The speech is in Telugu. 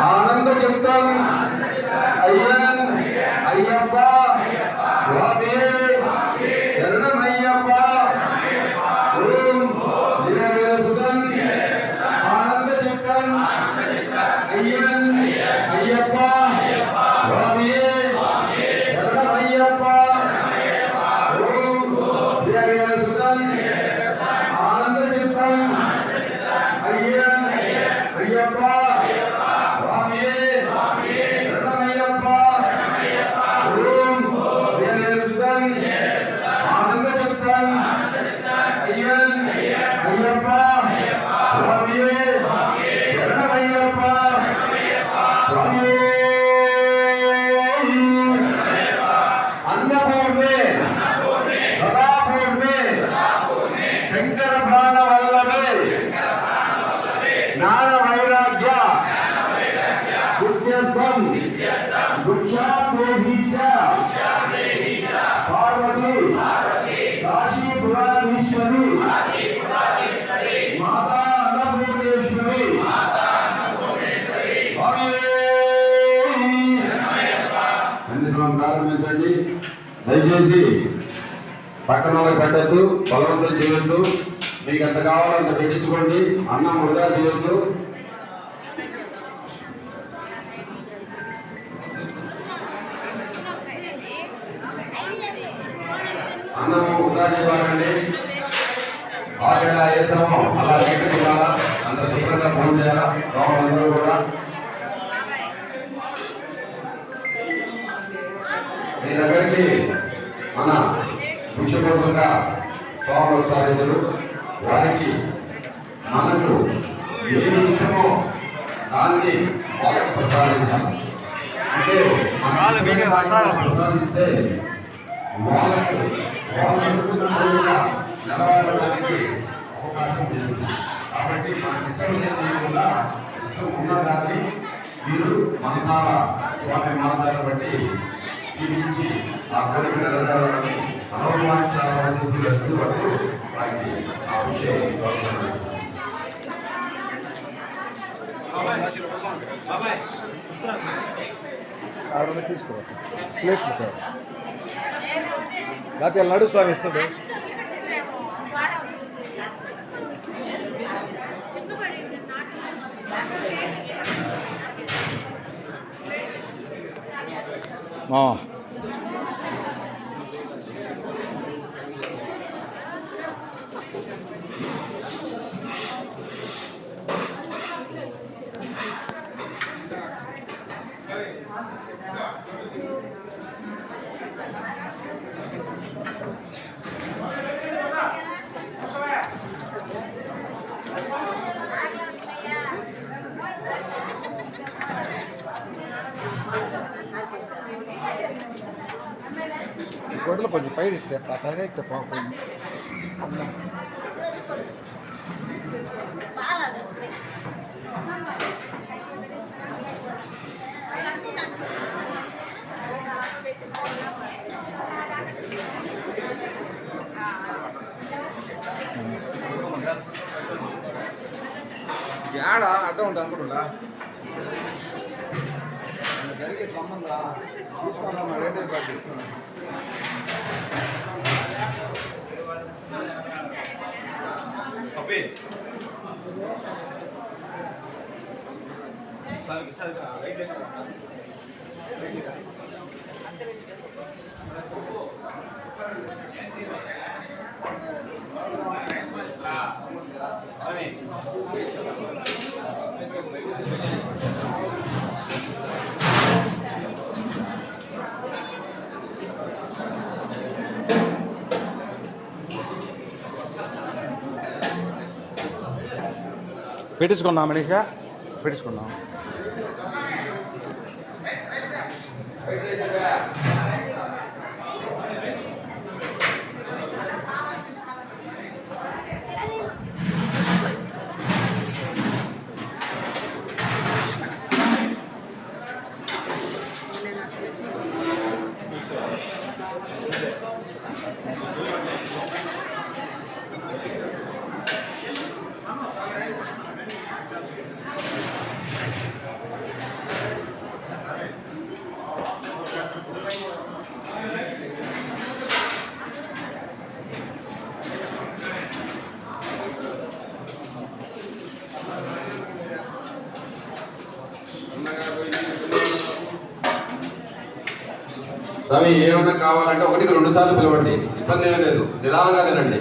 ఆనంద చిత్తం అయ్యన్ అయ్యప్ప స్వామి శరణమయ్యప్ప ఓం వీరసుతం ఆనంద చిత్తం అయ్యన్ అయ్యప్ప స్వామి శరణమయ్యప్ప ఓం వీరసుతం ఆనంద చిత్తం అయ్యన్ అయ్యప్ప స్వామి శరణమయ్యప్ప ఓం వీరసుతం ఆనంద చిత్తం అయ్యన్ అయ్యప్ప స్వామి శరణమయ్యప్ప స్వామి అన్నపూర్ణే సదాపూర్ణే శంకర ప్రాణ వల్లభే జ్ఞాన వైరాగ్య సిద్ధ్యత్వం వృక్షాదేహీ చ పార్వతి కాశీపురాధీశ్వరి మాతా అన్నపూర్ణేశ్వరి అన్ని సమయం ప్రారంభించండి. దయచేసి పక్కన వాళ్ళకి పెట్టద్దు, బలవంతం చేయొద్దు. మీకు ఎంత కావాలో అంత పెట్టించుకోండి. అన్నం వృధా చేయొద్దు. అన్నం వృధా చేయాలండి. ఆగడ వేసామో అలా పెట్టుకోవాలా, అంత శుభ్రంగా ఫోన్ చేయాలా. అందరూ కూడా మీ దగ్గరికి మన భిక్ష కోసంగా స్వాములు వస్తారు. వారికి మనకు ఏది ఇష్టమో దాన్ని వాళ్ళకి ప్రసాదించాలి. అంటే ప్రసాదిస్తే వాళ్ళకు నిలబడడానికి అవకాశం ఉంది. కాబట్టి మనకి ఇష్టం లేకుండా ఇష్టం ఉన్నదాన్ని మీరు మనసారా స్వామి మార్గాన్ని బట్టి జీవించి ఆ కోరిక నెరవేరాలని అనుమానించాల్సిన వస్తువు వరకు వారికి ఆ విషయం తీసుకోవాలి. ప్లేట్ లేకపోతే నడు స్వామి ఇస్తుంది. గొడవలు కొంచెం పైన అట్లాగే పోతుంది. ఏడా అర్థం ఉంటుంది అనుకుంటున్నా జరిగే సంబంధం చూసుకోవాలా మరేదే తీసుకున్నాను. పెట్టించుకున్నాం మనీషా, పెట్టించుకున్నాం. రవి ఏమైనా కావాలంటే 1కి 2 సార్లు పిలవండి, ఇబ్బంది ఏమీ లేదు, నిదానంగా తినండి.